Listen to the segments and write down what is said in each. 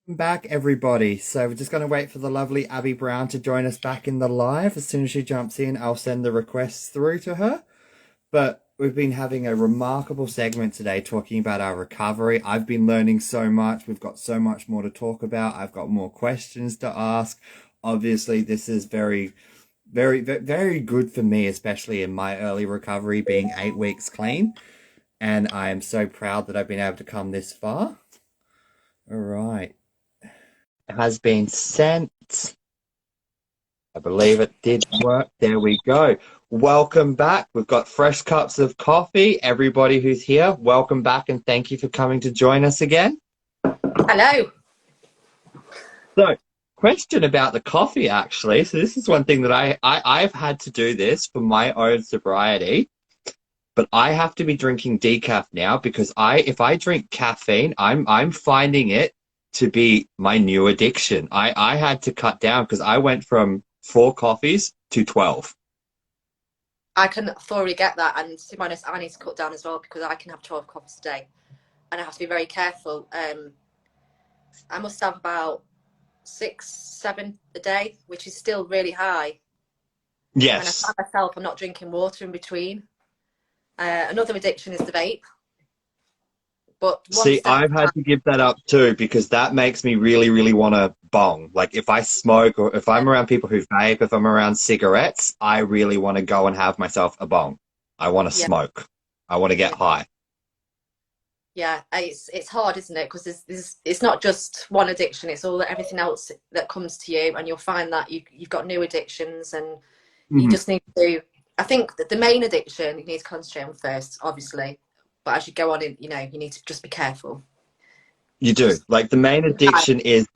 Back, everybody. So we're just going to wait for the lovely Abby Browne to join us back in the live. As soon as she jumps in, I'll send the requests through to her. But we've been having a remarkable segment today talking about our recovery. I've been learning so much. We've got so much more to talk about. I've got more questions to ask. Obviously, this is very good for me, especially in my early recovery, being 8 weeks clean. And I am so proud that I've been able to come this far. All right. Has been sent. I believe it did work. There we go. Welcome back. We've got fresh cups of coffee. Everybody who's here, welcome back and thank you for coming to join us again. Hello. So, question about the coffee actually. So this is one thing that I've had to do this for my own sobriety, but I have to be drinking decaf now because if I drink caffeine, I'm finding it to be my new addiction. I had to cut down because I went from 4 coffees to 12. I can thoroughly get that, and to be honest, I need to cut down as well because I can have 12 coffees a day, and I have to be very careful. I must have about 6, 7 a day, which is still really high. And I Yes. find myself, I'm not drinking water in between. Another addiction is the vape. But one See, step at I've a time. had to give that up too because that makes me really, really want to bong. Like if I smoke or if Yeah, I'm around people who vape, if I'm around cigarettes, I really want to go and have myself a bong. I want to yeah, smoke. I want to get yeah. high. Yeah. It's hard, isn't it? Because it's not just one addiction; it's all everything else that comes to you, and you'll find that you've got new addictions, and you Mhm. just need to. I think that the main addiction you need to concentrate on first, obviously, but as you go on, you need to just be careful You do. because Like the main addiction is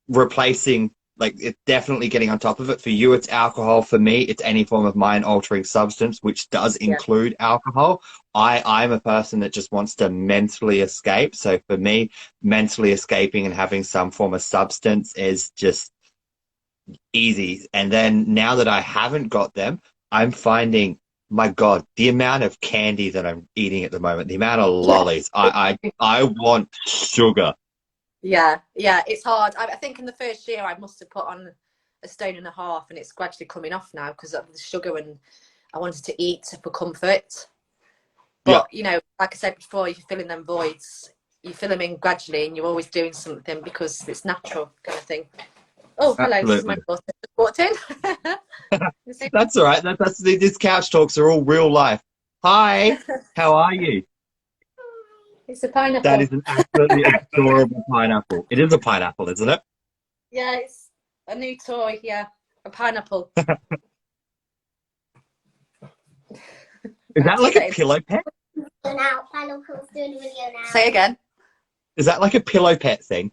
replacing, like it's definitely getting on top of it. For you, it's alcohol. For me, it's any form of mind altering substance, which does yeah, include alcohol. I'm a person that just wants to mentally escape. So for me, mentally escaping and having some form of substance is just easy. And then now that I haven't got them, I'm finding, my God, the amount of candy that I'm eating at the moment, the amount of yeah, lollies. I want sugar. yeah. It's hard. I think in the first year I must have put on a stone and a half, and it's gradually coming off now because of the sugar, and I wanted to eat for comfort. Yeah, But like I said before, if you're filling them voids, you fill them in gradually, and you're always doing something because it's natural kind of thing. Oh, hello, this is my absolutely. daughter. Just walked in. That's all right. These couch talks are all real life. Hi, how are you? It's a That pineapple. is an absolutely adorable pineapple. It is a pineapple, isn't it? Yeah, it's a new toy. Yeah, a pineapple. Is Right, that keep like a that in. pillow pet? Now, pineapple's doing a video now. Say again. Is that like a pillow pet thing?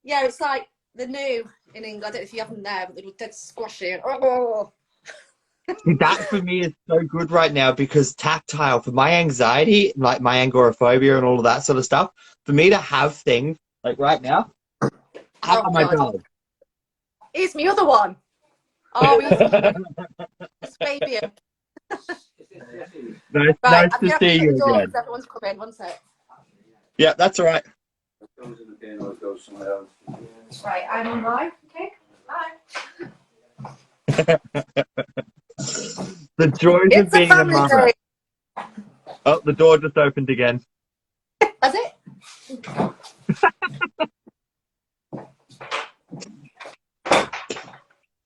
Yeah, it's like the new in England. I don't know if you have them there, but they're dead squashy. And, oh, See, that for me is so good right now because tactile for my anxiety, like my agoraphobia and all of that sort of stuff, for me to have things like right now, have oh my God, dog. here's my other one. Oh, he's cute. Just baby him. Nice, Right, nice I'm to gonna have to see shut you the door again. because everyone's coming. One sec. Yeah, that's all right. Right, I'm on live. Okay. Bye. The joys of It's a being a family mother. day. Oh, the door just opened again. That's it.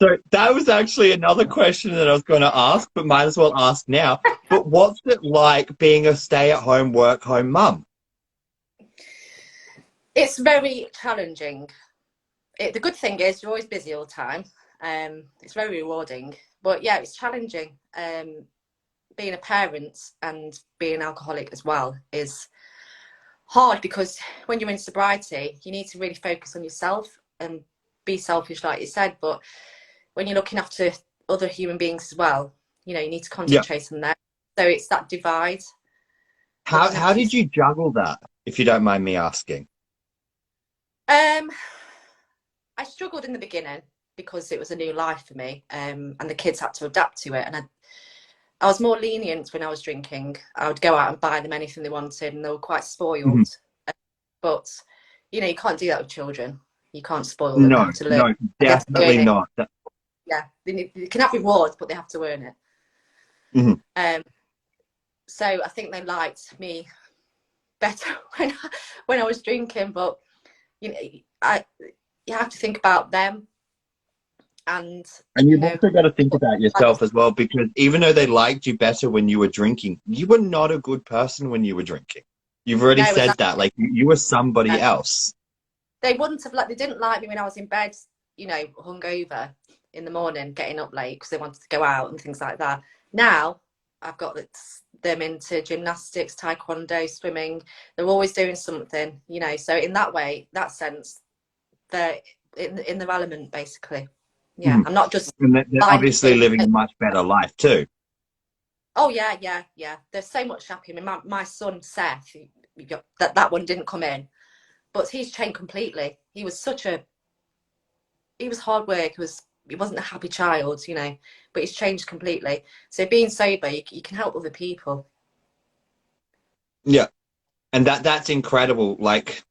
So that was actually another question that I was going to ask, but might as well ask now. But what's it like being a stay-at-home, work-home mum? It's very challenging. The good thing is you're always busy all the time. It's very rewarding, but yeah, it's challenging. Being a parent and being an alcoholic as well is hard because when you're in sobriety, you need to really focus on yourself and be selfish, like you said. But when you're looking after other human beings as well, you need to Yeah. concentrate on them. So it's that divide, How looking how after did yourself. you juggle that, if you don't mind me asking? Um, I struggled in the beginning because it was a new life for me, and the kids had to adapt to it. And I was more lenient when I was drinking. I would go out and buy them anything they wanted, and they were quite Mhm. spoiled. But you can't do that with children. You can't spoil them. They No, have to learn. no, And they have to definitely earn it. not. Yeah, they can have rewards, but they have to earn it. Mhm. So I think they liked me better when I was drinking. But you know, you have to think about them, and And you you've know, also got to think about yourself as well, because even though they liked you better when you were drinking, you were not a good person when you were drinking. You've already no, said that. exactly. Like, you were somebody else. They wouldn't have they didn't like me when I was in bed, you know, hungover in the morning, getting up late because they wanted to go out and things like that. Now I've got them into gymnastics, taekwondo, swimming. They're always doing something, you know. So in that way, that sense, they're in their element, basically. Yeah, Mhm. I'm not just And they're blindly obviously doing living a it. much better life too. Oh yeah, yeah, yeah. They're so much happier. I mean, my son Seth, that one didn't come in, but he's changed completely. He was hard work. He wasn't a happy child, you know, but he's changed completely. So being sober, you can help other people. Yeah. And that's incredible. Like,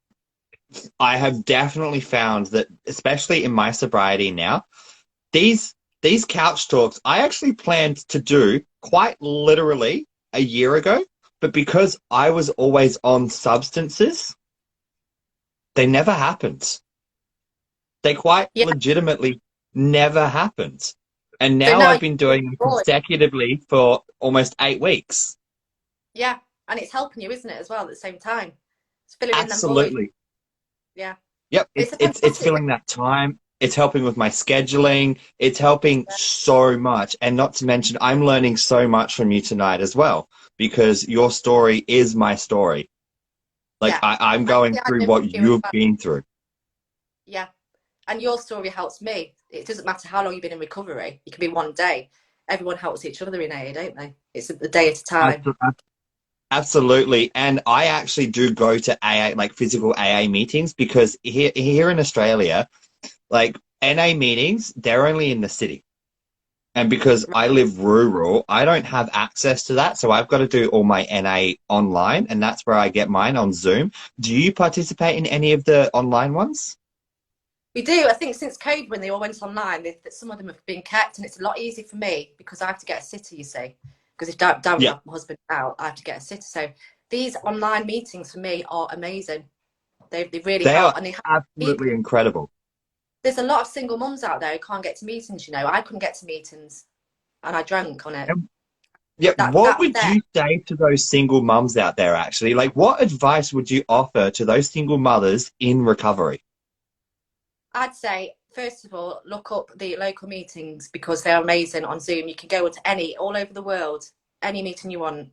I have definitely found that, especially in my sobriety now, these these couch talks I actually planned to do quite literally a year ago, but because I was always on substances, they never happened. They quite Yeah. legitimately never happened. And So now now I've you been feel doing it good. consecutively for almost 8 weeks. Yeah, and it's helping you, isn't it, as well at the same time? It's filling in them voids. Absolutely. Yeah, Yep, it's a it's fantastic thing. filling that time. It's helping with my scheduling. It's helping so much. And not to mention, I'm learning so much from you tonight as well, because your story is my story. Like, Yeah, I'm going actually, I through know what you as you've well. been through. Yeah, and your story helps me. It doesn't matter how long you've been in recovery. It can be one day. Everyone helps each other in AA, don't they? It's a day at a time. Absolutely. And I actually do go to AA, like physical AA meetings, because here in Australia, like NA meetings, they're only in the city. And because I live rural, I don't have access to that. So I've got to do all my NA online, and that's where I get mine on Zoom. Do you participate in any of the online ones? We do. I think since COVID, when they all went online, some of them have been kept, and it's a lot easier for me because I have to get a sitter, you see. Because if Darren, Yeah, my husband, out, I have to get a sitter. So these online meetings for me are amazing. They really they help, are and they help absolutely people. incredible. There's a lot of single mums out there who can't get to meetings. You know, I couldn't get to meetings, and I drank on it. And yeah, what That's would there. you say to those single mums out there, actually? Like, what advice would you offer to those single mothers in recovery? I'd say, first of all, look up the local meetings because they're amazing on Zoom. You can go to any, all over the world, any meeting you want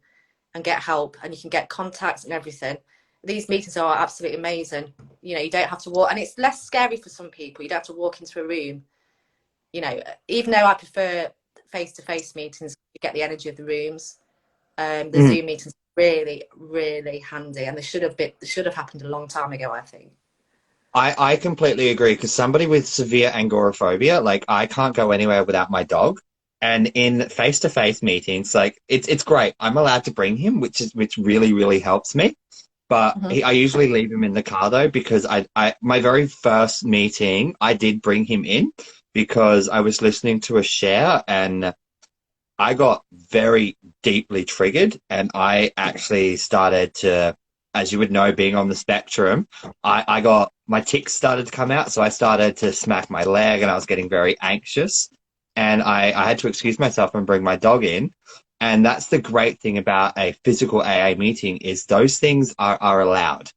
and get help, and you can get contacts and everything. These meetings are absolutely amazing. You know, you don't have to walk, and it's less scary for some people. You don't have to walk into a room. You know, even though I prefer face-to-face meetings, you get the energy of the rooms. The Mm. Zoom meetings are really, really handy, and they should have happened a long time ago, I think. I completely agree, because somebody with severe agoraphobia, like, I can't go anywhere without my dog. And in face-to-face meetings, like, it's great. I'm allowed to bring him, which really, really helps me. But Mm-hmm. I usually leave him in the car though, because I my very first meeting, I did bring him in because I was listening to a share, and I got very deeply triggered, and I actually started to, as you would know, being on the spectrum, I got, my tics started to come out. So I started to smack my leg, and I was getting very anxious, and I had to excuse myself and bring my dog in. And that's the great thing about a physical AA meeting, is those things are allowed.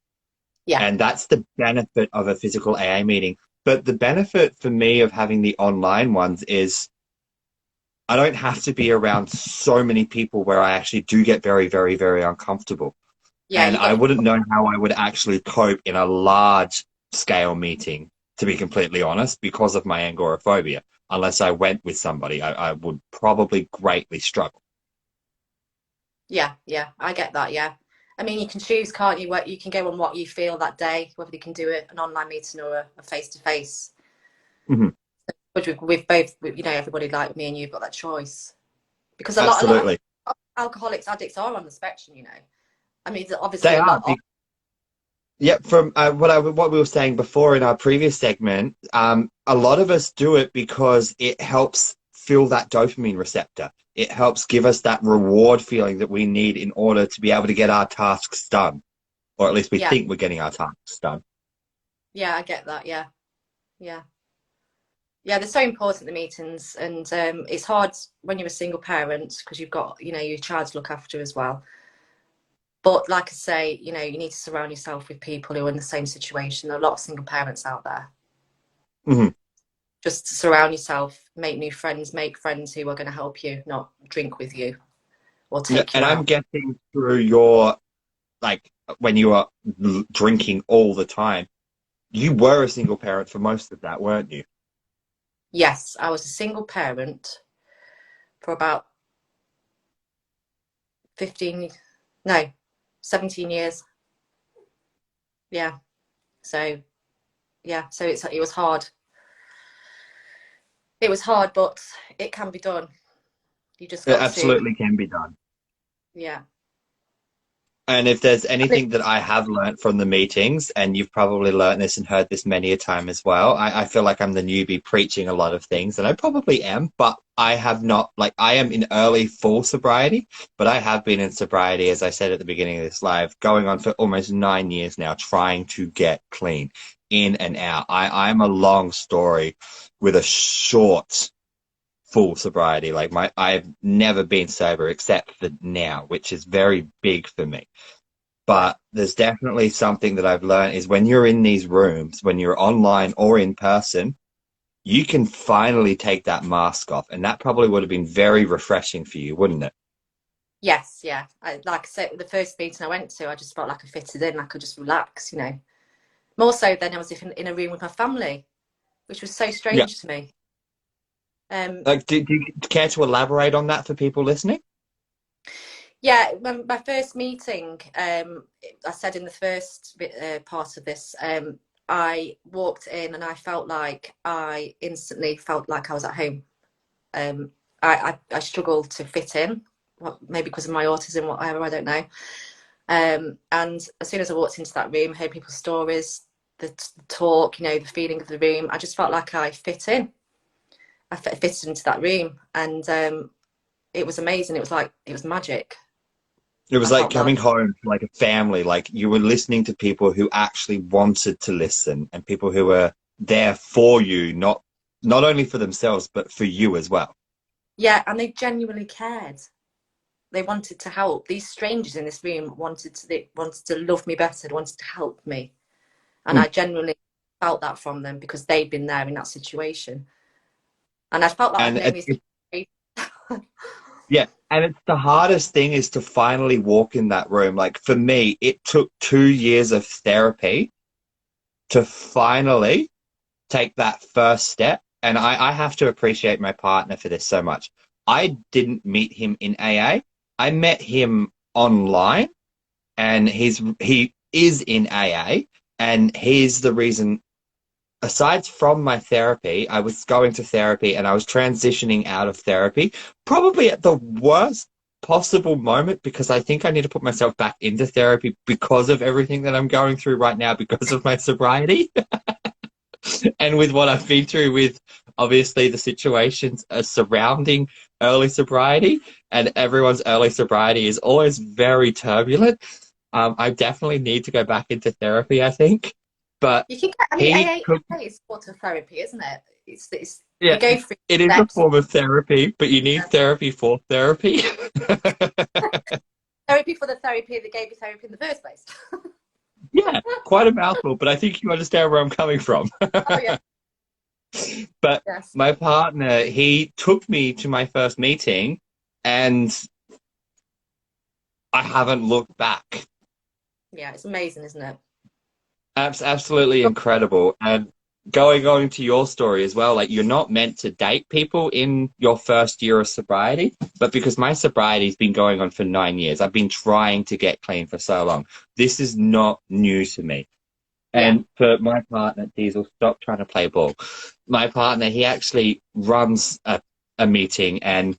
Yeah, And that's the benefit of a physical AA meeting. But the benefit for me of having the online ones is I don't have to be around so many people where I actually do get very, very, very uncomfortable. yeah, And you I got wouldn't know how I would actually cope in a large scale meeting, to be completely honest, because of my agoraphobia. Unless I went with somebody, I would probably greatly struggle. yeah, yeah, I get that. Yeah, I mean, you can choose, can't you? What you can go on what you feel that day, whether you can do it an online meeting or a face to face. Mhm. Which we've both, you know, everybody like me and you've got that choice because a lot Absolutely. of alcoholics, addicts are on the spectrum. You know, I mean, there's obviously They a are. lot of Yep, from what we were saying before in our previous segment, a lot of us do it because it helps fill that dopamine receptor. It helps give us that reward feeling that we need in order to be able to get our tasks done, or at least we Yeah, think we're getting our tasks done. yeah, I get that. Yeah, yeah, yeah. They're so important, the meetings, and it's hard when you're a single parent because you've got, you know, your child to look after as well. But like I say, you know, you need to surround yourself with people who are in the same situation. There are a lot of single parents out there. Hmm. Just surround yourself, make new friends, make friends who are going to help you, not drink with you or Yeah, take you and I'm out. guessing through your, like, when you were drinking all the time, you were a single parent for most of that, weren't you? Yes, I was a single parent for about 15, no, 17 years. Yeah. So, yeah, so it was hard. It was hard, but it can be done. You just It got to, absolutely can be done. yeah. And if there's anything that I have learned from the meetings, and you've probably learned this and heard this many a time as well, I feel like I'm the newbie preaching a lot of things, and I probably am, but I have not, like, I am in early full sobriety, but I have been in sobriety, as I said at the beginning of this live, going on for almost 9 years now, trying to get clean in and out. I'm a long story with a short full sobriety. Like I've never been sober except for now, which is very big for me. Yeah. But there's definitely something that I've learned is when you're in these rooms, when you're online or in person, you can finally take that mask off. And that probably would have been very refreshing for you, wouldn't it? Yes, yeah. Like I said, the first meeting I went to, I just felt like I fitted in. I could just relax, you know. More so than I was in a room with my family, which was so Yeah. strange to me. Um, Like, do you care to elaborate on that for people listening? yeah, my first meeting, I said in the first part of this, I walked in and I instantly felt like I was at home. Um, I struggled to fit in, well, maybe because of my autism, whatever, I don't know. And as soon as I walked into that room, heard people's stories, the talk, you know, the feeling of the room, I just felt like I fit in. I fitted into that room, and it was amazing. It was magic. It I was like felt like, coming home to like a family, like you were listening to people who actually wanted to listen and people who were there for you, not only for themselves, but for you as well. yeah, and they genuinely cared. They wanted to help. These strangers in this room they wanted to love me better. They wanted to help me, and Mm. I genuinely felt that from them because they'd been there in that situation, and I felt like I'd And known these people. yeah, and it's the hardest thing is to finally walk in that room. Like for me, it took 2 years of therapy to finally take that first step. And I have to appreciate my partner for this so much. I didn't meet him in AA. I met him online and he is in AA and he's the reason aside from my therapy, I was going to therapy and I was transitioning out of therapy, probably at the worst possible moment because I think I need to put myself back into therapy because of everything that I'm going through right now because of my sobriety and with what I've been through with obviously the situations surrounding early sobriety and everyone's early sobriety is always very turbulent. I definitely need to go back into therapy, I think. But You can get, I mean, he took AA is sort of therapy, isn't it? It's yeah, you go through it is a steps. form of therapy, but you need Yeah. therapy for therapy. Therapy for the therapy that gave you therapy in the first place. Yeah, quite a mouthful, but I think you understand where I'm coming from. Oh yeah, But yes, my partner, he took me to my first meeting and I haven't looked back. yeah. It's amazing, isn't it? Absolutely incredible. And going on to your story as well, like you're not meant to date people in your first year of sobriety, but because my sobriety's been going on for 9 years, I've been trying to get clean for so long. This is not new to me. Yeah, And for my partner, Diesel, stop trying to play ball. My partner, he actually runs a meeting and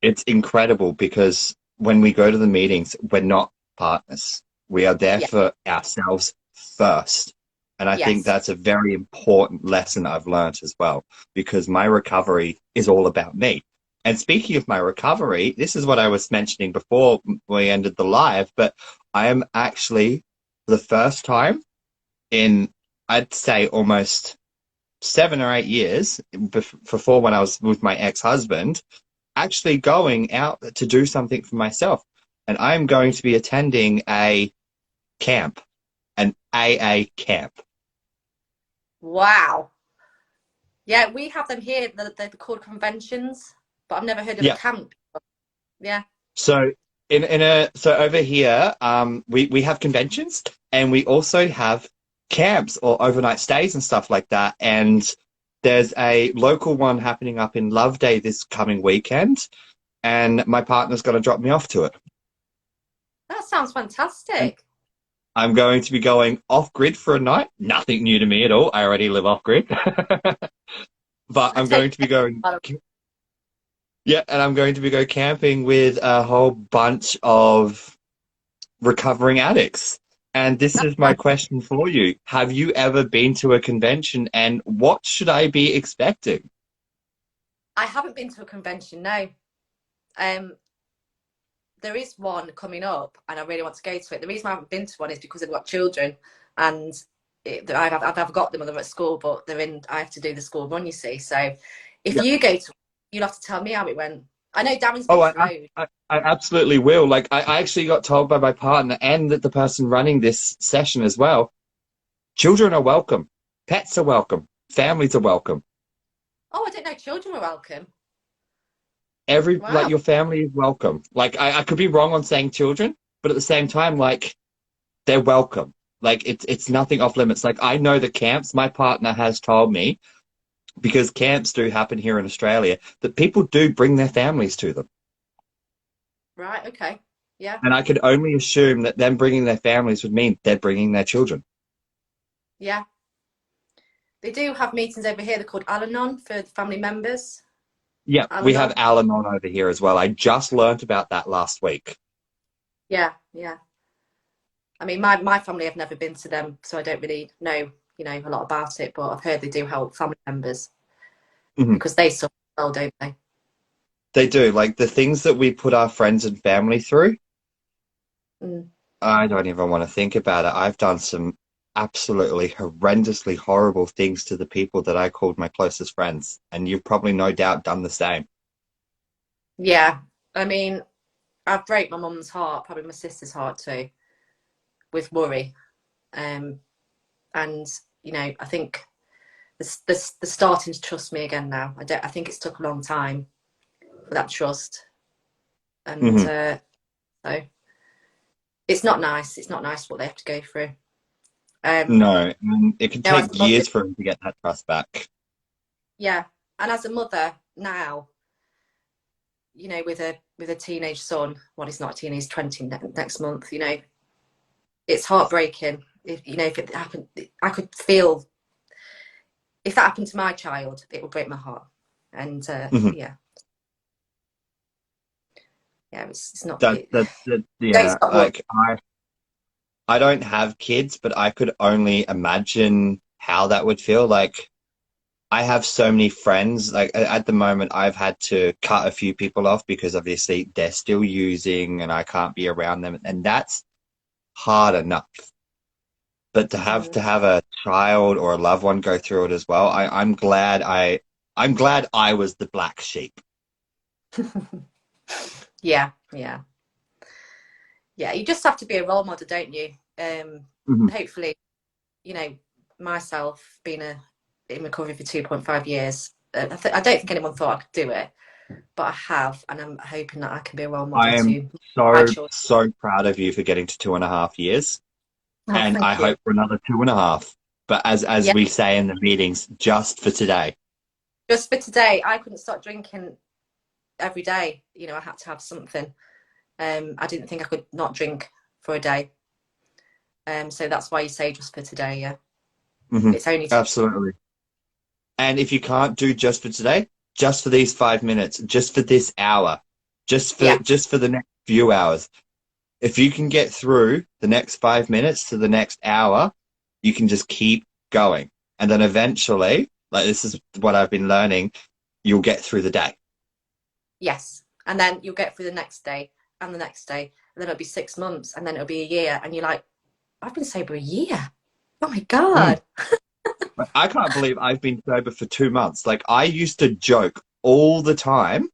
it's incredible because when we go to the meetings, we're not partners. We are there yeah, for ourselves first. And I think Yes. that's a very important lesson I've learned as well, because my recovery is all about me. And speaking of my recovery, this is what I was mentioning before we ended the live, but I am actually, for the first time in, I'd say, almost 7 or 8 years, before when I was with my ex-husband, actually going out to do something for myself. And I'm going to be attending a camp, an AA camp. Wow. Yeah, we have them here. They're called conventions, but I've never heard of a Yeah. camp. Yeah. So so over here, we have conventions, and we also have camps or overnight stays and stuff like that. And there's a local one happening up in Loveday this coming weekend, and my partner's going to drop me off to it. That sounds And fantastic. I'm going to be going off grid for a night. Nothing new to me at all. I already live off grid. But I I'm going take to be going, yeah, and I'm going to be go camping with a whole bunch of recovering addicts. And this is my question for you. Have you ever been to a convention, and what should I be expecting? I haven't been to a convention, no. Um, there is one coming up, and I really want to go to it. The reason I haven't been to one is because I've got children, and I've got them when they're at school, but they're in. I have to do the school run, you see. So, if Yeah. you go to, you'll have to tell me how it went. I know Darren's been Oh, to loads. I absolutely will. Like, I actually got told by my partner and that the person running this session as well, children are welcome, pets are welcome, families are welcome. Oh, I didn't know children were welcome. Like, Wow. your family is welcome. Like, I could be wrong on saying children, but at the same time, like, they're welcome. Like, it's nothing off limits. Like, I know the camps, my partner has told me, because camps do happen here in Australia, that people do bring their families to them. Right. Okay. Yeah. And I could only assume that them bringing their families would mean they're bringing their children. Yeah. They do have meetings over here. They're called Al-Anon for the family members. Yeah, we have Al-Anon. Al-Anon over here as well. I just learnt about that last week. Yeah. Yeah. I mean, my family have never been to them, so I don't really know, a lot about it. But I've heard they do help family members because they suffer as well, don't they? They do. Like, the things that we put our friends and family through, Mm. I don't even want to think about it. I've done some absolutely horrendously horrible things to the people that I called my closest friends. And you've probably no doubt done the same. Yeah. I mean, I've broke my mum's heart, probably my sister's heart too, with worry. And I think they're starting to trust me again now. I think it's took a long time for that trust, and so it's not nice. It's not nice what they have to go through. No, it can Now, as take a mother, years for them to get that trust back. yeah, and as a mother now, with a teenage son. Well, he's not a teenage, he's 20 next month. It's heartbreaking. If it happened, I could feel if that happened to my child, it would break my heart. And yeah, it's not. Yeah, like, I don't have kids, but I could only imagine how that would feel. Like, I have so many friends. Like, at the moment, I've had to cut a few people off because obviously they're still using and I can't be around them. And that's hard enough. But to have a child or a loved one go through it as well, I'm glad I was the black sheep. Yeah. You just have to be a role model, don't you? Hopefully, myself being in recovery for 2.5 years, I don't think anyone thought I could do it, but I have, and I'm hoping that I can be a role model. I am so proud of you for getting to 2.5 years. And I hope for another 2.5. But as we say in the meetings, just for today. Just for today, I couldn't stop drinking every day. I had to have something. I didn't think I could not drink for a day. So that's why you say just for today, yeah. It's only absolutely. And if you can't do just for today, just for these 5 minutes, just for this hour, just for the next few hours. If you can get through the next 5 minutes to the next hour, you can just keep going. And then eventually, like this is what I've been learning, you'll get through the day. Yes. And then you'll get through the next day and the next day. And then it'll be 6 months and then it'll be a year. And you're like, I've been sober a year. Oh my Mm. God. I can't believe I've been sober for 2 months. Like I used to joke all the time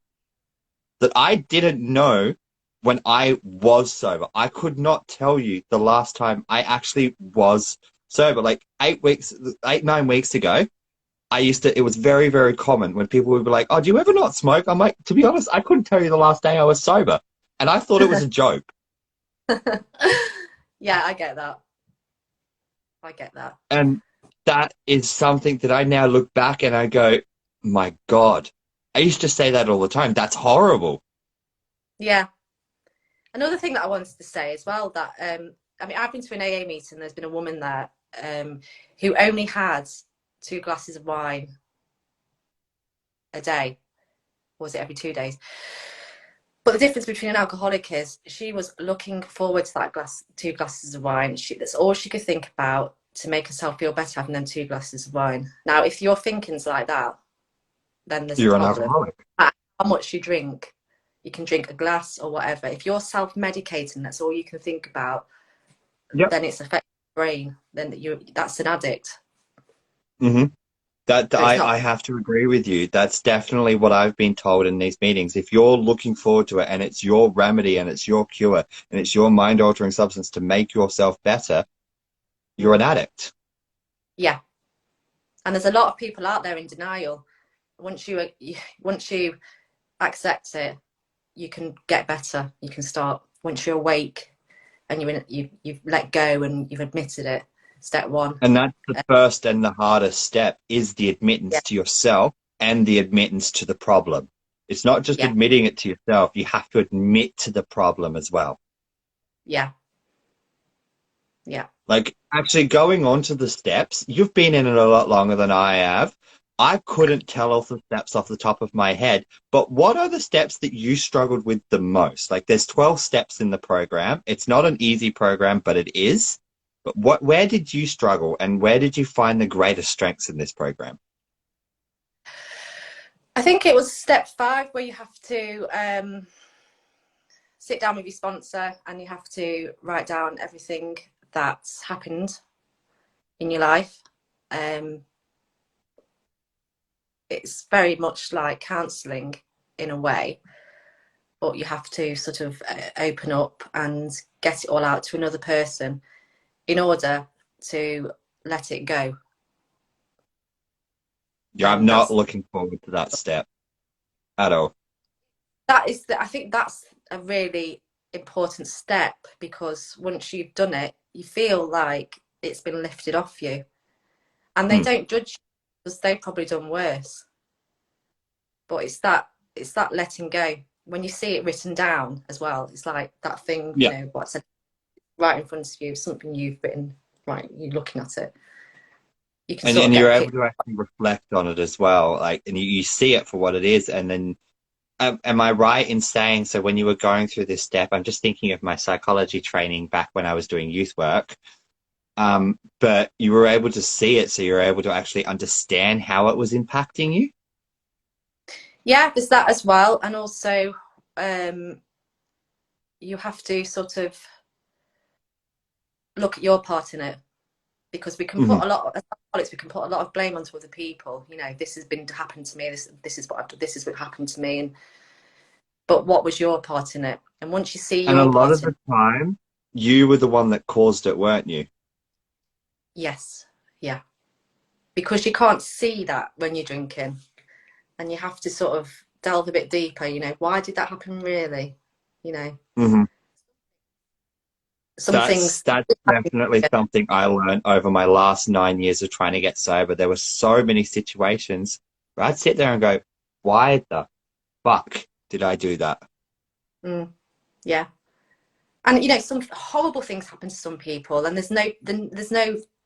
that I didn't know when I was sober. I could not tell you the last time I actually was sober. Like 9 weeks ago, it was very, very common when people would be like, oh, do you ever not smoke? I'm like, to be honest, I couldn't tell you the last day I was sober. And I thought it was a joke. Yeah, I get that. I get that. And that is something that I now look back and I go, my God, I used to say that all the time. That's horrible. Yeah. Another thing that I wanted to say as well, that I mean, I've been to an AA meeting. There's been a woman there who only had 2 glasses of wine a day. Or was it every 2 days? But the difference between an alcoholic is she was looking forward to that 2 glasses of wine. That's all she could think about to make herself feel better, having them 2 glasses of wine. Now, if your thinking's like that, then there's a You're an problem. alcoholic. How much you drink, you can drink a glass or whatever. If you're self-medicating, that's all you can think about, Yep. then it's affecting your brain. Then that's an addict. Mm-hmm. That So it's not. I have to agree with you. That's definitely what I've been told in these meetings. If you're looking forward to it and it's your remedy and it's your cure and it's your mind-altering substance to make yourself better, you're an addict. Yeah. And there's a lot of people out there in denial. Once you accept it, you can get better. You can start. Once you're awake and you've let go and you've admitted it. Step 1. And that's the first and the hardest step is the admittance Yeah. to yourself and the admittance to the problem. It's not just Yeah. admitting it to yourself. You have to admit to the problem as well. Yeah. Yeah. Like actually going on to the steps, you've been in it a lot longer than I have. I couldn't tell all the steps off the top of my head, but what are the steps that you struggled with the most? Like there's 12 steps in the program. It's not an easy program, but it is. But where did you struggle and where did you find the greatest strengths in this program? I think it was step 5 where you have to sit down with your sponsor and you have to write down everything that's happened in your life. It's very much like counselling in a way, but you have to sort of open up and get it all out to another person in order to let it go. Yeah, I'm not looking forward to that step at all. I think that's a really important step, because once you've done it, you feel like it's been lifted off you, and they don't judge you because they've probably done worse. But it's that letting go. When you see it written down as well, it's like that thing, Yeah. you know, what's right in front of you, something you've written, right, you're looking at it. You can And you're able to actually reflect on it as well, like, and you see it for what it is. And then, am I right in saying, so when you were going through this step, I'm just thinking of my psychology training back when I was doing youth work, but you were able to see it, so you're able to actually understand how it was impacting you? Yeah, there's that as well. And also, you have to sort of look at your part in it, because we can put a lot of blame onto other people. You know, this has been happened to me. This is what happened to me. But what was your part in it? And once you see And a your lot part of the time, you were the one that caused it, weren't you? Yes, yeah, because you can't see that when you're drinking, and you have to sort of delve a bit deeper. You know, why did that happen, really? You know. Mm-hmm. Things That's definitely something I learned over my last 9 years of trying to get sober. There were so many situations where I'd sit there and go, why the fuck did I do that? Yeah. And you know, some horrible things happen to some people, and there's no,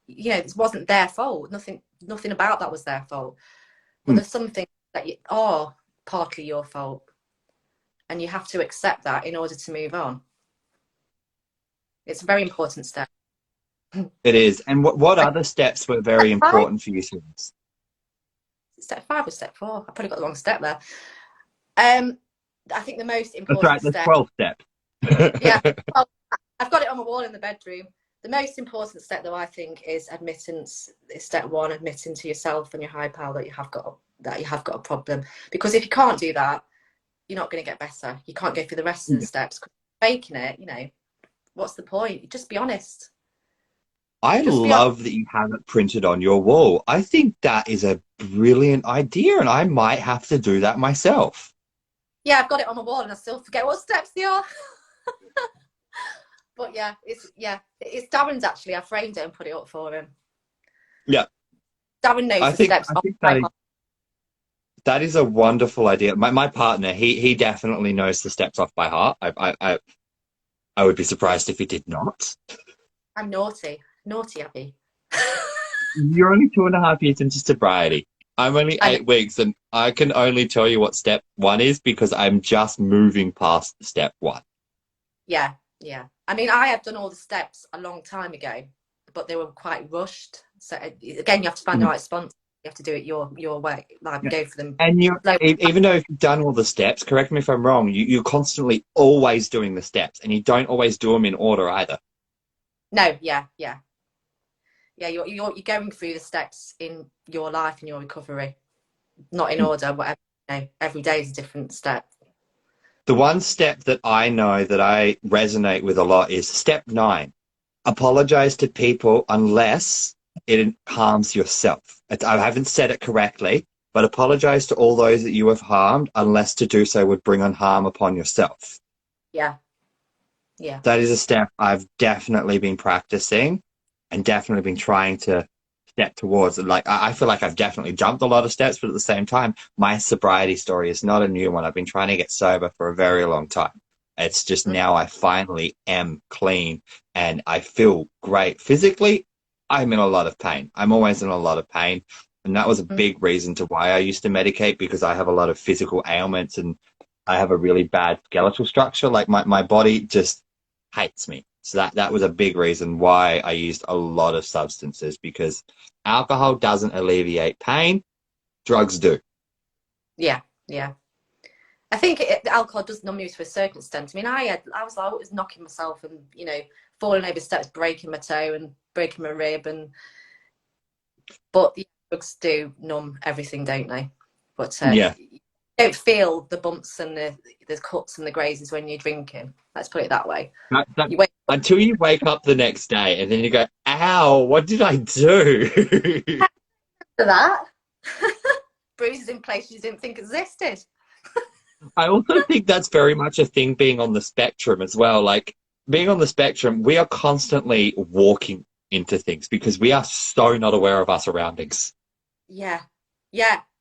you know, it wasn't their fault. Nothing about that was their fault. But there's some things that are partly your fault, and you have to accept that in order to move on. It's a very important step. It is. And what other steps were very Step 5? important for you since? Step 5 or step 4? I probably got the wrong step there. I think the most That's right, important there's step. 12 steps. Yeah, well, I've got it on my wall in the bedroom. The most important step, though, I think, is admittance. Is step 1, admitting to yourself and your high power that you have got a problem. Because if you can't do that, you're not going to get better. You can't go through the rest of the steps. Faking it, what's the point? Just be honest. I Just be honest. love that you have it printed on your wall. I think that is a brilliant idea, and I might have to do that myself. Yeah, I've got it on my wall, and I still forget what steps they are. But yeah, it's Darren's actually. I framed it and put it up for him. Yeah, Darren knows I the think steps. that is a wonderful idea. My partner, he definitely knows the steps off by heart. I would be surprised if he did not. I'm naughty, Abby. You're only 2.5 years into sobriety. I'm only 8 weeks, and I can only tell you what step 1 is because I'm just moving past step 1. Yeah. I mean, I have done all the steps a long time ago, but they were quite rushed. So again, you have to find the right sponsor. You have to do it your way, like go for them. And even though you've done all the steps, correct me if I'm wrong, you're constantly always doing the steps, and you don't always do them in order either. No, yeah. You're going through the steps in your life and your recovery, not in order. Whatever. Every day is a different step. The one step that I know that I resonate with a lot is step 9. Apologize to people unless it harms yourself. I haven't said it correctly, but apologize to all those that you have harmed unless to do so would bring on harm upon yourself. Yeah. That is a step I've definitely been practicing and definitely been trying to step towards. Like, I feel like I've definitely jumped a lot of steps, but at the same time, my sobriety story is not a new one. I've been trying to get sober for a very long time. It's just now I finally am clean and I feel great. Physically, I'm in a lot of pain. I'm always in a lot of pain. And that was a big reason to why I used to medicate, because I have a lot of physical ailments and I have a really bad skeletal structure. Like my body just hates me. So that was a big reason why I used a lot of substances, because alcohol doesn't alleviate pain. Drugs do. Yeah. I think alcohol does numb you to a certain extent. I mean, I was always knocking myself and, falling over steps, breaking my toe and breaking my rib. But the drugs do numb everything, don't they? But yeah. you don't feel the bumps and the cuts and the grazes when you're drinking. Let's put it that way. Until you wake up the next day and then you go, ow, what did I do? For that. Bruises in places you didn't think existed. I also think that's very much a thing being on the spectrum as well. Like, being on the spectrum, we are constantly walking into things because we are so not aware of our surroundings. Yeah.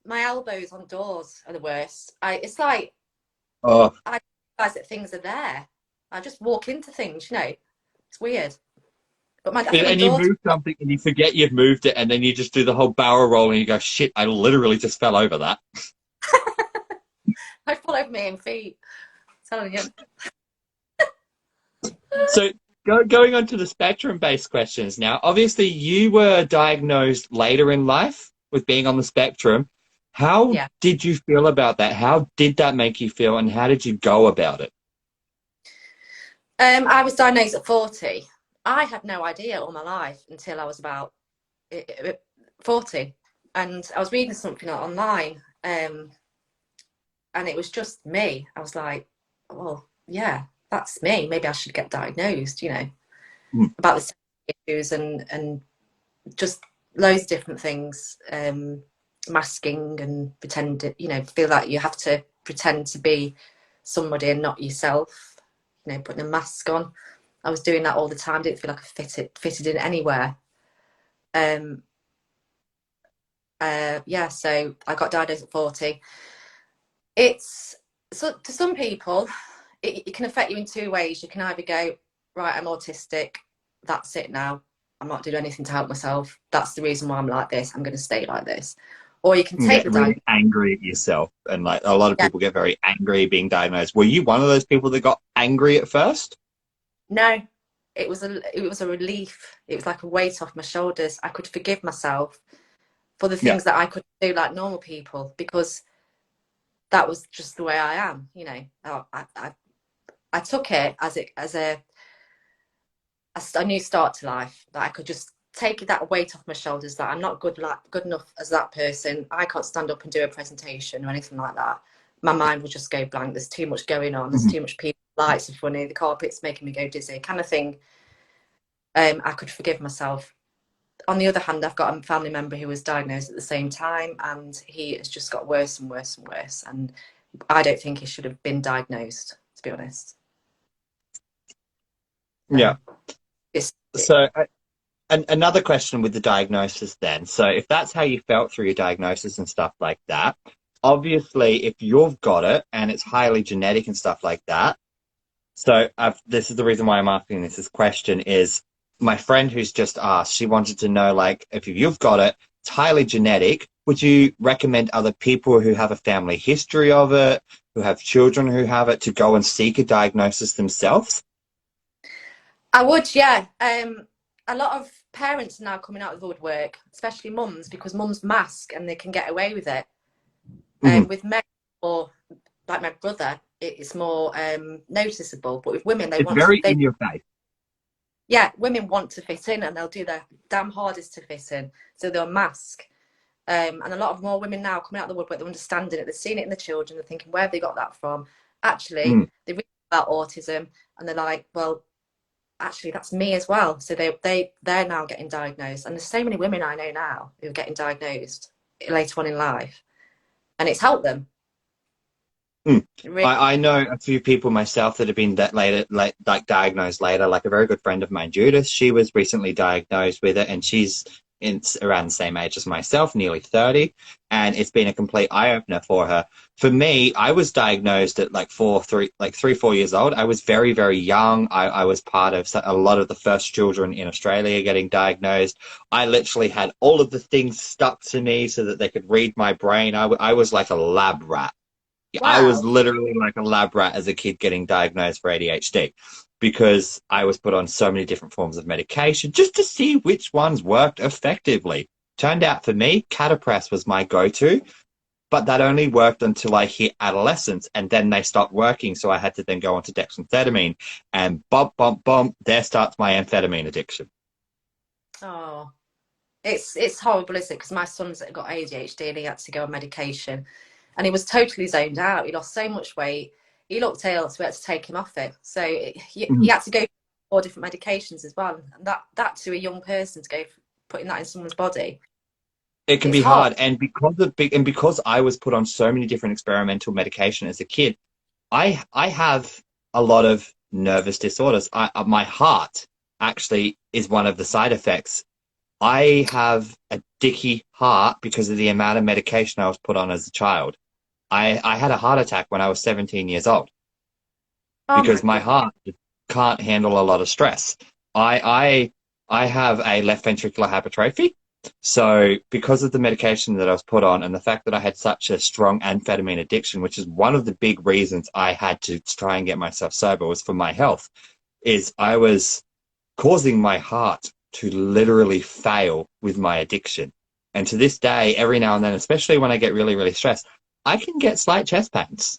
My elbows on doors are the worst. It's like I realize that things are there. I just walk into things, It's weird. But and you move something and you forget you've moved it, and then you just do the whole barrel roll and you go, shit, I literally just fell over that. I fall over my own feet. I'm telling you. So going on to the spectrum-based questions now, obviously you were diagnosed later in life with being on the spectrum. How did you feel about that? How did that make you feel, and how did you go about it? I was diagnosed at 40. I had no idea all my life until I was about 40. And I was reading something online, and it was just me. I was like, well, yeah, that's me. Maybe I should get diagnosed, about the issues and just loads of different things, masking and pretend, feel like you have to pretend to be somebody and not yourself, putting a mask on. I was doing that all the time. Didn't feel like I fitted in anywhere. So I got diagnosed at 40. So to some people, it can affect you in 2 ways. You can either go, right, I'm autistic, that's it now. I'm not doing anything to help myself. That's the reason why I'm like this. I'm going to stay like this. Or you can take get really angry at yourself, and like a lot of people get very angry being diagnosed. Were you one of those people that got angry at first? No, it was a relief. It was like a weight off my shoulders. I could forgive myself for the Yeah. things that I couldn't do like normal people, because that was just the way I am. I took it as a new start to life, that I could just take that weight off my shoulders, that I'm not good enough as that person. I can't stand up and do a presentation or anything like that. My mind will just go blank. There's too much going on. There's too much people. Lights are funny. The carpet's making me go dizzy, kind of thing. I could forgive myself. On the other hand, I've got a family member who was diagnosed at the same time, and he has just got worse and worse and worse. And I don't think he should have been diagnosed, to be honest. Yeah. It's, So another question with the diagnosis then. So if that's how you felt through your diagnosis and stuff like that, obviously if you've got it and it's highly genetic and stuff like that. So this is the reason why I'm asking this question is my friend who's just asked, she wanted to know, like, if you've got it, it's highly genetic. Would you recommend other people who have a family history of it, who have children who have it, to go and seek a diagnosis themselves? I would, yeah. A lot of parents are now coming out of the woodwork, especially mums, because mums mask and they can get away with it. With men, or like my brother, it's more noticeable. But with women, It's very in your face. Yeah, women want to fit in, and they'll do their damn hardest to fit in. So they'll mask. And a lot of more women now coming out of the woodwork, they're understanding it. They're seeing it in the children. They're thinking, where have they got that from? Actually, they read about autism, and they're like, well, actually, that's me as well. So they're now getting diagnosed. And there's so many women I know now who are getting diagnosed later on in life, and it's helped them. Really. I know a few people myself that have been like diagnosed later. Like a very good friend of mine, Judith, she was recently diagnosed with it, and she's around the same age as myself, nearly 30, and it's been a complete eye-opener for her. For me, I was diagnosed at like 4 years old. I was very, very young. I was part of a lot of the first children in Australia getting diagnosed. I literally had all of the things stuck to me so that they could read my brain. I was like a lab rat. Wow. I was literally like a lab rat as a kid getting diagnosed for ADHD, because I was put on so many different forms of medication just to see which ones worked effectively. Turned out for me, Catapress was my go-to, but that only worked until I hit adolescence, and then they stopped working, so I had to then go on to dexamphetamine, and bump, bump, bump, there starts my amphetamine addiction. Oh, it's horrible, isn't it? Because my son's got ADHD and he had to go on medication. And he was totally zoned out. He lost so much weight. He looked ill, so we had to take him off it. So he had to go 4 different medications as well. And that to a young person, to go putting that in someone's body, It can it's be hard. hard. And because I was put on so many different experimental medication as a kid, I have a lot of nervous disorders. My heart actually is one of the side effects. I have a dicky heart because of the amount of medication I was put on as a child. I had a heart attack when I was 17 years old Oh my because my God. heart can't handle a lot of stress. I have a left ventricular hypertrophy. So because of the medication that I was put on and the fact that I had such a strong amphetamine addiction, which is one of the big reasons I had to try and get myself sober, was for my health, is I was causing my heart to literally fail with my addiction. And to this day, every now and then, especially when I get really, really stressed, I can get slight chest pains.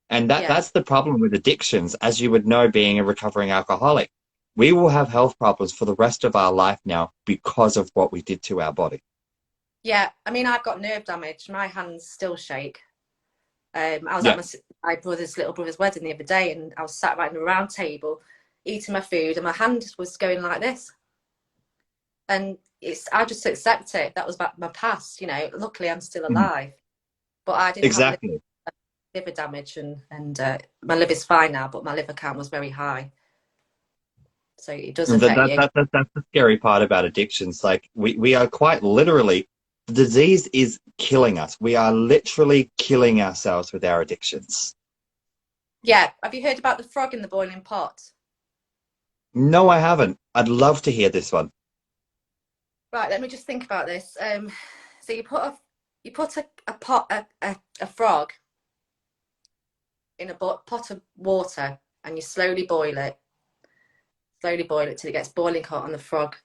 And that's the problem with addictions, as you would know, being a recovering alcoholic. We will have health problems for the rest of our life now because of what we did to our body. Yeah, I mean, I've got nerve damage. My hands still shake. I was Yeah. at my little brother's wedding the other day, and I was sat right in a round table eating my food, and my hand was going like this. And I just accept it. That was my past, Luckily, I'm still alive, but I didn't have Exactly. liver damage, and my liver's fine now, but my liver count was very high. So it does affect you. That's the scary part about addictions. Like we are quite literally, the disease is killing us. We are literally killing ourselves with our addictions. Yeah. Have you heard about the frog in the boiling pot? No, I haven't. I'd love to hear this one. Right. Let me just think about this. So you put a frog in a pot of water, and you slowly boil it. slowly boil it till it gets boiling hot and the frog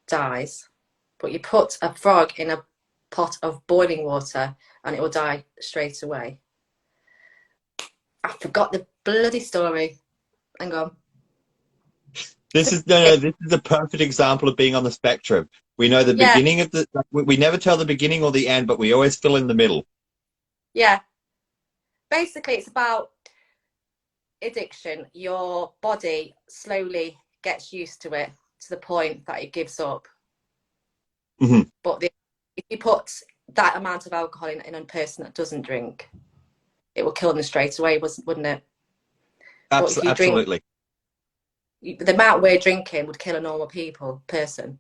dies. But you put a frog in a pot of boiling water and it will die straight away. I forgot the bloody story. Hang on. This is a perfect example of being on the spectrum. We know the Yeah. beginning of we never tell the beginning or the end, but we always fill in the middle. Yeah. Basically, it's about addiction. Your body slowly gets used to it to the point that it gives up. Mm-hmm. But if you put that amount of alcohol in a person that doesn't drink, it will kill them straight away, wouldn't it? But if you drink, Absolutely. the amount we're drinking would kill a normal person.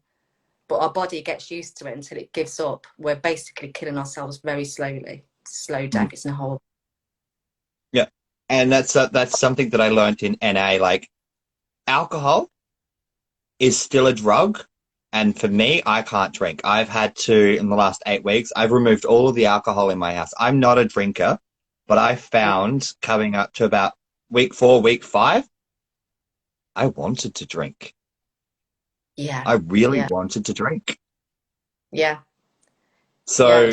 But our body gets used to it until it gives up. We're basically killing ourselves very slowly. Slow death. It's in a whole. Yeah, and that's something that I learned in NA. Like, alcohol is still a drug, and for me, I can't drink. I've had to, in the last 8 weeks, I've removed all of the alcohol in my house. I'm not a drinker, but I found coming up to about week 4, week 5, I wanted to drink. Yeah. I really wanted to drink. Yeah. So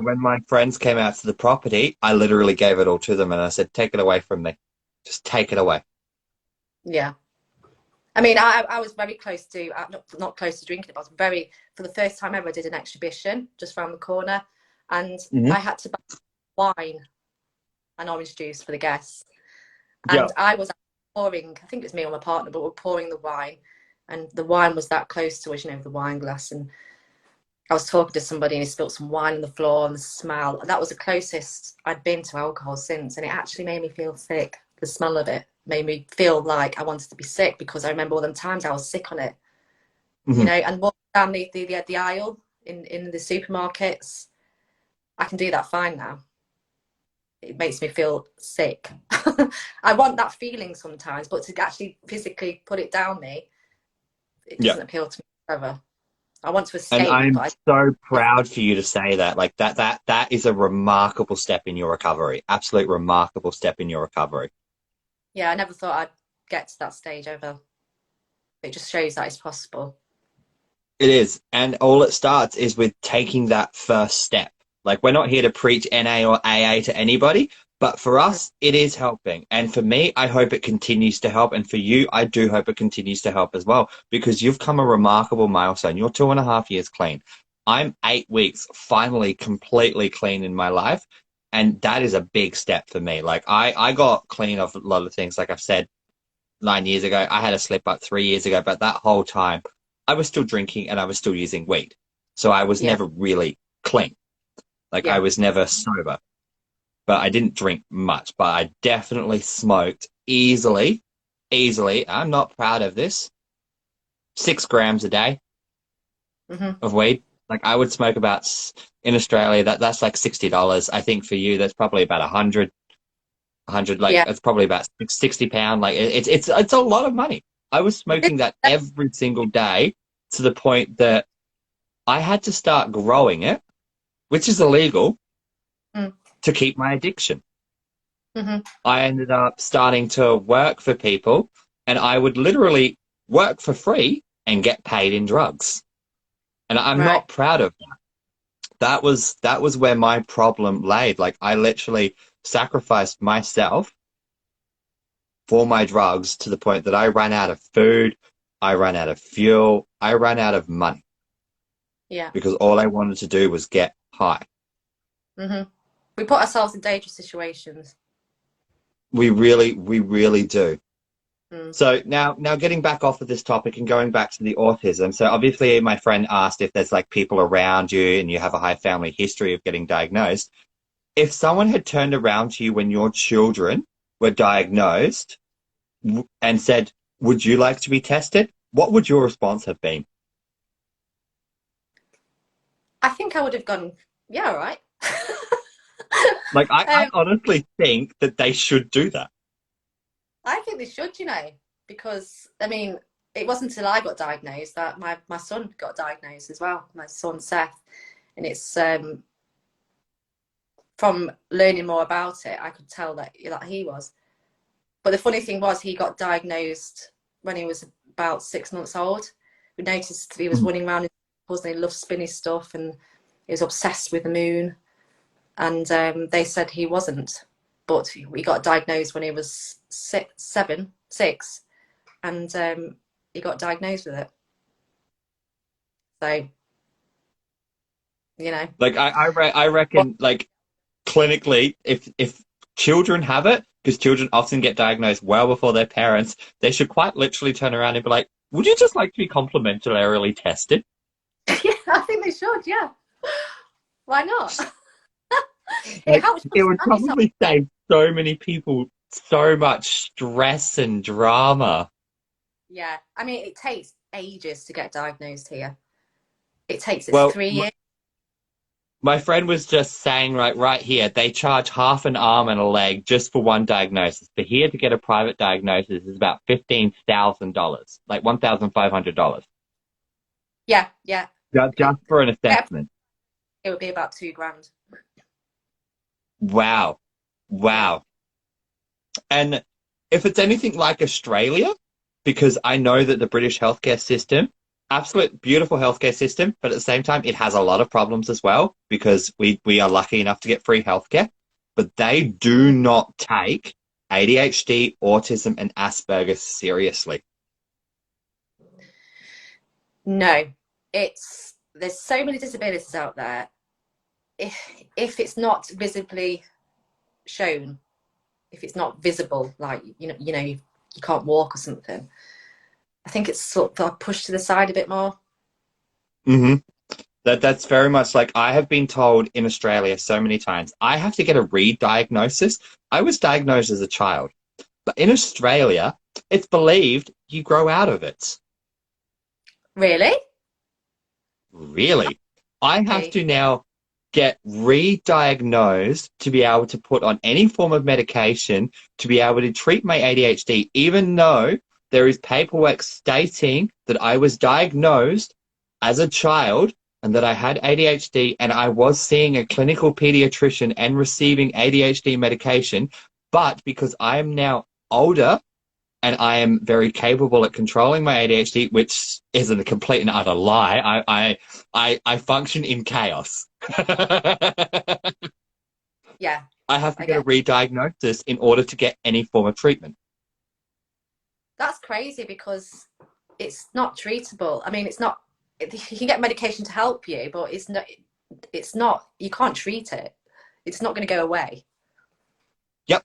when my friends came out to the property, I literally gave it all to them and I said, take it away from me. Just take it away. Yeah. I mean, I was very close to, not close to drinking, but I was for the first time ever, I did an exhibition just around the corner, and I had to buy wine and orange juice for the guests. And I was pouring, I think it was me or my partner, but we're pouring the wine, and the wine was that close to us, the wine glass. And I was talking to somebody and he spilled some wine on the floor, and the smell, that was the closest I'd been to alcohol since. And it actually made me feel sick. The smell of it made me feel like I wanted to be sick, because I remember all them times I was sick on it, and walking down the aisle in the supermarkets, I can do that fine now. It makes me feel sick. I want that feeling sometimes, but to actually physically put it down me, it doesn't appeal to me ever. I want to escape. And I'm so proud for you to say that. Like that is a remarkable step in your recovery. Absolute remarkable step in your recovery. Yeah, I never thought I'd get to that stage ever. It just shows that it's possible. It is. And all it starts is with taking that first step. Like, we're not here to preach NA or AA to anybody, but for us, it is helping. And for me, I hope it continues to help. And for you, I do hope it continues to help as well, because you've come a remarkable milestone. You're 2.5 years clean. I'm 8 weeks, finally completely clean in my life. And that is a big step for me. Like, I got clean of a lot of things. Like I've said, 9 years ago, I had a slip up 3 years ago, but that whole time I was still drinking and I was still using weed. So I was never really clean. Like, I was never sober, but I didn't drink much, but I definitely smoked easily. I'm not proud of this. 6 grams a day of weed. Like, I would smoke about, in Australia, that's like $60. I think for you, that's probably about 100, like, it's probably about £60. Like, it's a lot of money. I was smoking that every single day, to the point that I had to start growing it, which is illegal, to keep my addiction. I ended up starting to work for people, and I would literally work for free and get paid in drugs. And I'm not proud of that. That was where my problem laid. Like, I literally sacrificed myself for my drugs, to the point that I ran out of food, I ran out of fuel, I ran out of money. Yeah. Because all I wanted to do was get high. We put ourselves in dangerous situations. We really do. So now getting back off of this topic and going back to the autism. So obviously my friend asked if there's like people around you and you have a high family history of getting diagnosed. If someone had turned around to you when your children were diagnosed and said, would you like to be tested? What would your response have been? I think I would have gone, yeah, all right. Like, I honestly think that they should do that. I think they should, because, I mean, it wasn't until I got diagnosed that my son got diagnosed as well, my son Seth. And it's from learning more about it, I could tell that he was. But the funny thing was, he got diagnosed when he was about 6 months old. We noticed he was running around in circles and he loved spinny stuff and he was obsessed with the moon. And they said he wasn't. But we got diagnosed when he was 6, and he got diagnosed with it. So, you know. Like I reckon, like clinically, if children have it, because children often get diagnosed well before their parents, they should quite literally turn around and be like, "Would you just like to be complementarily tested?" Yeah, I think they should. Yeah, why not? Like, it would probably save so many people so much stress and drama. Yeah, I mean, it takes ages to get diagnosed here. It's 3 years. My friend was just saying right here, they charge half an arm and a leg just for one diagnosis. For here to get a private diagnosis is about $15,000, like $1,500. Yeah. Just for an assessment. It would be about $2,000. Wow. And if it's anything like Australia, because I know that the British healthcare system, absolute beautiful healthcare system, but at the same time, it has a lot of problems as well because we are lucky enough to get free healthcare, but they do not take ADHD, autism, and Asperger's seriously. No, there's so many disabilities out there. If it's not visibly shown, if it's not visible, like you can't walk or something, I think it's sort of pushed to the side a bit more. That's very much like I have been told in Australia so many times. I have to get a re-diagnosis. I was diagnosed as a child, but in Australia, it's believed you grow out of it. Really? I have to now get re-diagnosed to be able to put on any form of medication to be able to treat my ADHD, even though there is paperwork stating that I was diagnosed as a child and that I had ADHD and I was seeing a clinical pediatrician and receiving ADHD medication. But because I am now older and I am very capable at controlling my ADHD, which isn't a complete and utter lie, I function in chaos. Yeah. I have to get a re-diagnosis in order to get any form of treatment. That's crazy because it's not treatable. I mean, it's not. You can get medication to help you, but it's not. You can't treat it. It's not going to go away. Yep.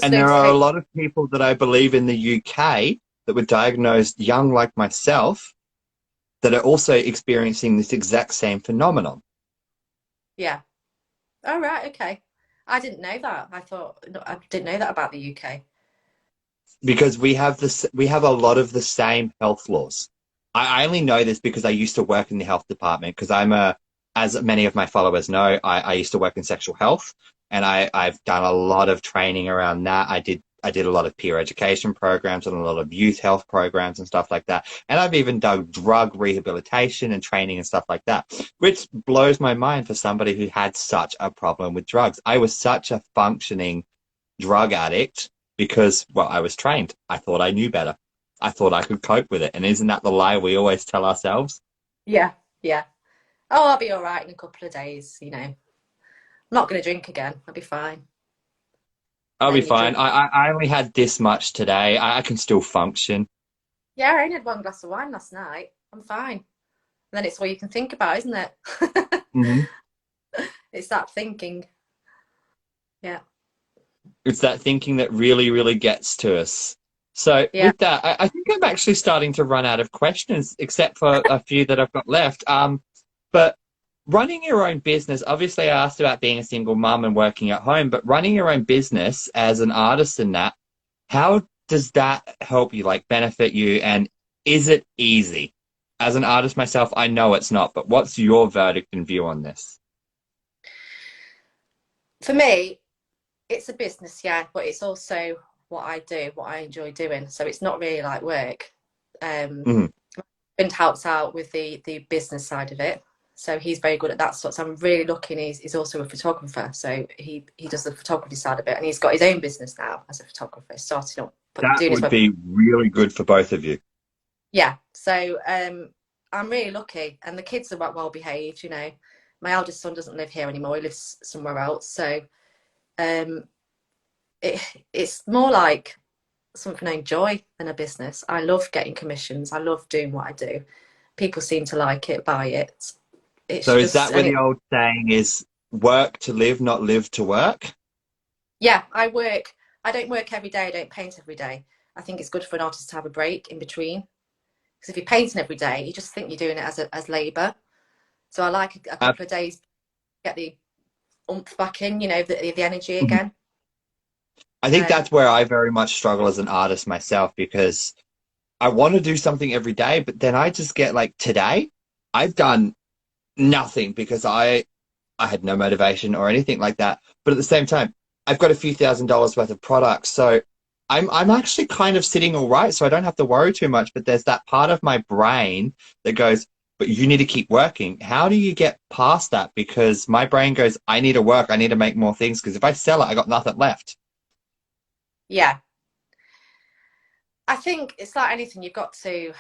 And there are a lot of people that I believe in the UK that were diagnosed young like myself that are also experiencing this exact same phenomenon. Yeah. Oh, right. Okay. I didn't know that. I didn't know that about the UK. Because we have a lot of the same health laws. I only know this because I used to work in the health department because as many of my followers know, I used to work in sexual health and I've done a lot of training around that. I did a lot of peer education programs and a lot of youth health programs and stuff like that. And I've even done drug rehabilitation and training and stuff like that, which blows my mind for somebody who had such a problem with drugs. I was such a functioning drug addict because, well, I was trained. I thought I knew better. I thought I could cope with it. And isn't that the lie we always tell ourselves? Yeah. Oh, I'll be all right in a couple of days, I'm not going to drink again. I'll be fine. I'll be fine. I only had this much today. I can still function. Yeah, I only had 1 glass of wine last night. I'm fine. And then it's what you can think about, isn't it? Mm-hmm. It's that thinking. Yeah. It's that thinking that really, really gets to us. So with that, I think I'm actually starting to run out of questions, except for a few that I've got left. But running your own business, obviously I asked about being a single mum and working at home, but running your own business as an artist in that, how does that help you, like benefit you? And is it easy? As an artist myself, I know it's not, but what's your verdict and view on this? For me, it's a business, yeah, but it's also what I do, what I enjoy doing. So it's not really like work. My husband helps out with the business side of it. So he's very good at that sort. So I'm really lucky. And he's also a photographer. So he does the photography side of it. And he's got his own business now as a photographer, starting up. That would be really good for both of you. Yeah, so I'm really lucky, and the kids are well behaved. You know, my eldest son doesn't live here anymore; he lives somewhere else. So um, it's more like something I enjoy than a business. I love getting commissions. I love doing what I do. People seem to like it, buy it. It's So is just, that where and the old saying is, work to live, not live to work? yeah, I work. I don't work every day. I don't paint every day. I think it's good for an artist to have a break in between. Because if you're painting every day, you just think you're doing it as labour. So I like a couple of days to get the oomph back in, you know, the energy Mhm. again. I think Um, that's where I very much struggle as an artist myself, because I want to do something every day, but then I just get like, today, I've done nothing because I had no motivation or anything like that. But at the same time, I've got a few $1,000s worth of products. So I'm actually kind of sitting all right. So I don't have to worry too much. But there's that part of my brain that goes, but you need to keep working. How do you get past that? Because my brain goes, I need to work. I need to make more things. Because if I sell it, I got nothing left. yeah, I think it's like anything. You've got to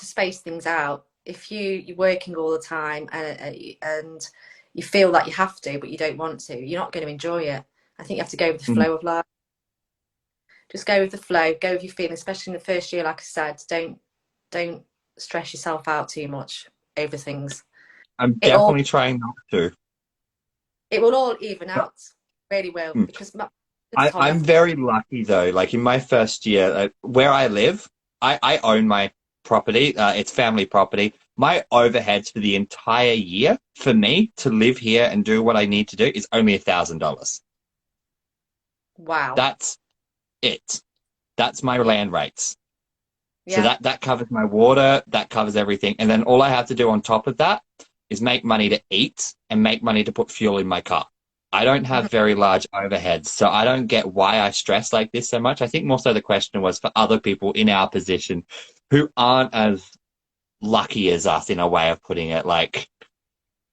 space things out. If you're working all the time and you feel like you have to, but you don't want to, you're not going to enjoy it. I think you have to go with the Mhm. flow of life. Just go with the flow. Go with your feelings, especially in the first year. Like I said, don't stress yourself out too much over things. I'm It all definitely trying not to. it will all even But, out. Really will, hmm. because my husband told me I'm after. very lucky though. Like in my first year, where I live, I own my property. It's family property. My overheads for the entire year for me to live here and do what I need to do is only $1,000. Wow. That's it. That's my Yeah. land rates. So Yeah. that covers my water, that covers everything. And then all I have to do on top of that is make money to eat and make money to put fuel in my car. I don't have Mhm. very large overheads, so I don't get why I stress like this so much. I think more so the question was for other people in our position who aren't as lucky as us, in a way of putting it. Like,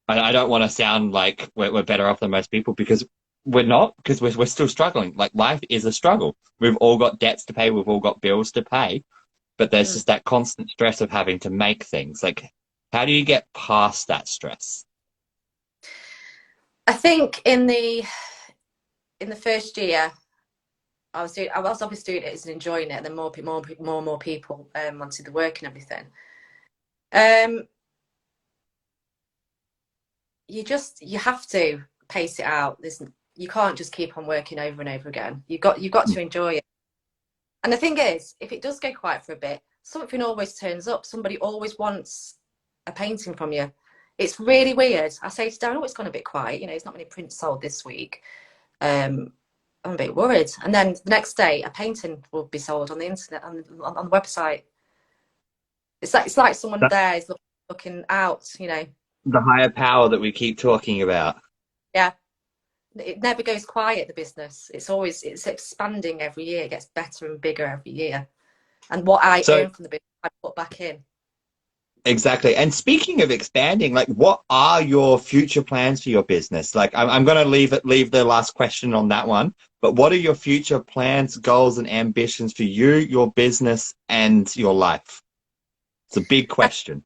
I don't want to sound like we're better off than most people, because we're not, because we're still struggling. Like, life is a struggle. We've all got debts to pay, we've all got bills to pay, but there's Mm. just that constant stress of having to make things. Like, how do you get past that stress? I think in the first year, I was obviously doing it and enjoying it, and then more people wanted the work and everything. Um, you have to pace it out. You can't just keep on working over and over again. You've got to enjoy it. And the thing is, if it does go quiet for a bit, something always turns up. Somebody always wants a painting from you. It's really weird. I say to Dan, oh, it's gone a bit quiet. You know, there's not many prints sold this week. I'm a bit worried. And then the next day, a painting will be sold on the internet, on the website. It's like someone That, there is looking out. You know, the higher power that we keep talking about. yeah. It never goes quiet. The business. It's expanding every year. It gets better and bigger every year. And what I So earn from the business, I put back in. exactly. And speaking of expanding, like, what are your future plans for your business? Like, I'm going to leave the last question on that one. But what are your future plans, goals, and ambitions for you, your business, and your life? It's a big question.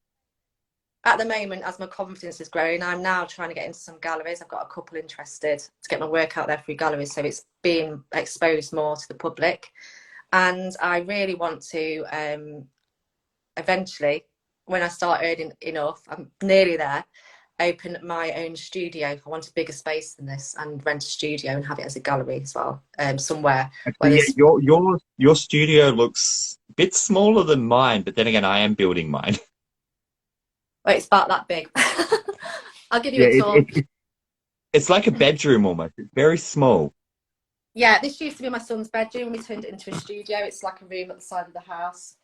At the moment, as my confidence is growing, I'm now trying to get into some galleries. I've got a couple interested to get my work out there through galleries, so it's being exposed more to the public. And I really want to eventually, when I start earning enough, I'm nearly there, open my own studio. I want a bigger space than this and rent a studio and have it as a gallery as well, somewhere where Actually, yeah, there's. your studio looks a bit smaller than mine, but then again, I am building mine. Well, it's about that big. I'll give you Yeah, a tour. it's like a bedroom almost. It's very small. Yeah, this used to be my son's bedroom. We turned it into a studio. It's like a room at the side of the house.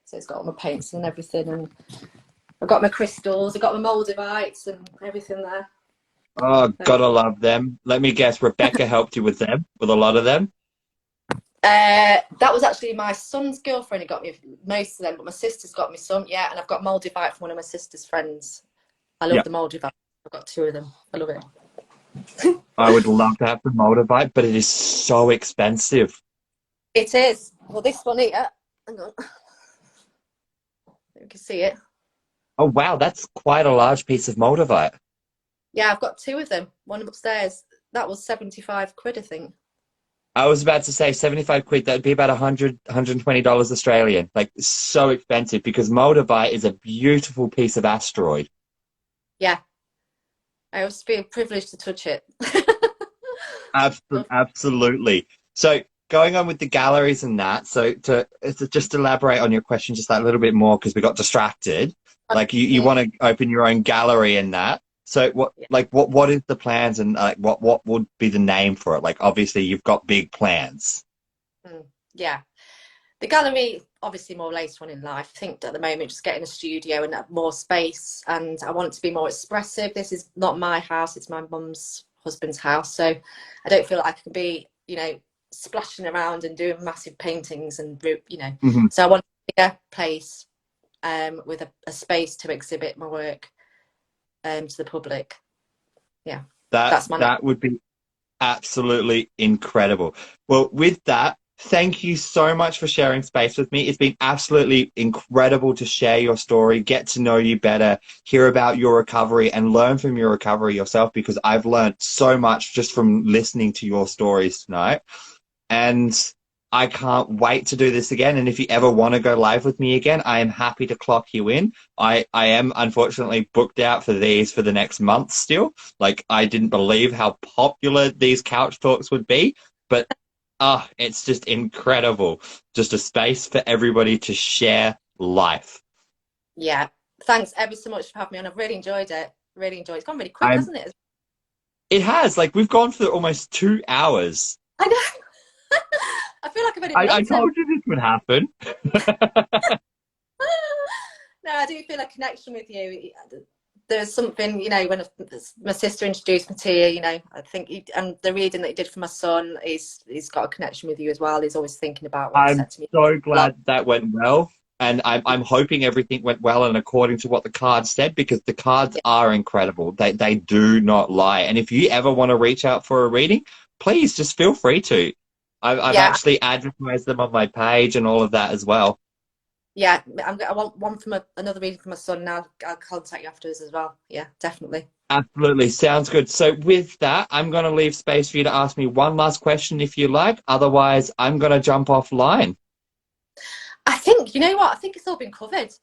So it's got all my paints and everything. And I've got my crystals. I've got my moldivites and everything there. Oh, So, gotta love them. Let me guess, Rebecca helped you with them, with a lot of them. that was actually my son's girlfriend who got me most of them, but my sister's got me some. Yeah, and I've got moldivite from one of my sister's friends. I love Yeah, the moldivite. I've got two of them. I love it. I would love to have the motorbike, but it is so expensive. It is. Well, this one here. Hang on. You can see it. Oh, wow, that's quite a large piece of moldavite. Yeah, I've got 2 of them. One upstairs. That was 75 quid, I think. I was about to say 75 quid, that'd be about $120 Australian. Like, so expensive because moldavite is a beautiful piece of asteroid. Yeah, I always feel privileged to touch it. Absolutely. So going on with the galleries and that, so to just elaborate on your question just that little bit more because we got distracted. Like you want to open your own gallery and that. So what is the plans and like what would be the name for it? Like obviously you've got big plans. Yeah. The gallery, obviously more later on in life. I think at the moment just getting a studio and more space, and I want it to be more expressive. This is not my house, it's my mum's husband's house. So I don't feel like I can be, splashing around and doing massive paintings and, Mm-hmm. So I want a bigger place with a space to exhibit my work to the public. Yeah, That would be absolutely incredible. Well, with that, thank you so much for sharing space with me. It's been absolutely incredible to share your story, get to know you better, hear about your recovery, and learn from your recovery yourself because I've learned so much just from listening to your stories tonight. And I can't wait to do this again. And if you ever want to go live with me again, I am happy to clock you in. I am unfortunately booked out for these for the next month still. Like I didn't believe how popular these couch talks would be, but it's just incredible. Just a space for everybody to share life. Yeah. Thanks ever so much for having me on. I've really enjoyed it. Really enjoyed it. It's gone really quick, hasn't it? It has. Like we've gone for almost 2 hours. I know. I feel like I've been I told you this would happen. No, I do feel a connection with you. There's something, when my sister introduced me to you, I think, and the reading that you did for my son, he's got a connection with you as well. He's always thinking about what you said to me. I'm so glad that went well. And I'm hoping everything went well and according to what the cards said, because the cards are incredible. They do not lie. And if you ever want to reach out for a reading, please just feel free to. I've actually advertised them on my page and all of that as well. Yeah, I want one from another reading for my son now. I'll contact you afterwards as well. Yeah, definitely. Absolutely. Sounds good. So with that, I'm going to leave space for you to ask me one last question if you like. Otherwise, I'm going to jump offline. I think, you know what? I think it's all been covered.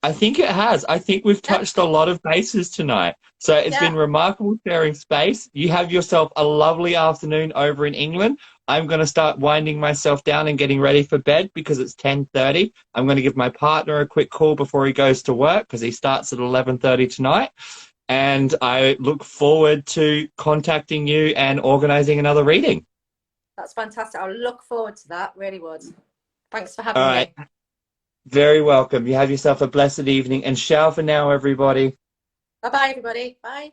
I think it has. I think we've touched a lot of bases tonight. So it's been remarkable sharing space. You have yourself a lovely afternoon over in England. I'm going to start winding myself down and getting ready for bed because it's 10:30. I'm going to give my partner a quick call before he goes to work because he starts at 11:30 tonight. And I look forward to contacting you and organising another reading. That's fantastic. I'll look forward to that. Really would. Thanks for having me. Very welcome. You have yourself a blessed evening. And ciao for now, everybody. Bye-bye, everybody. Bye.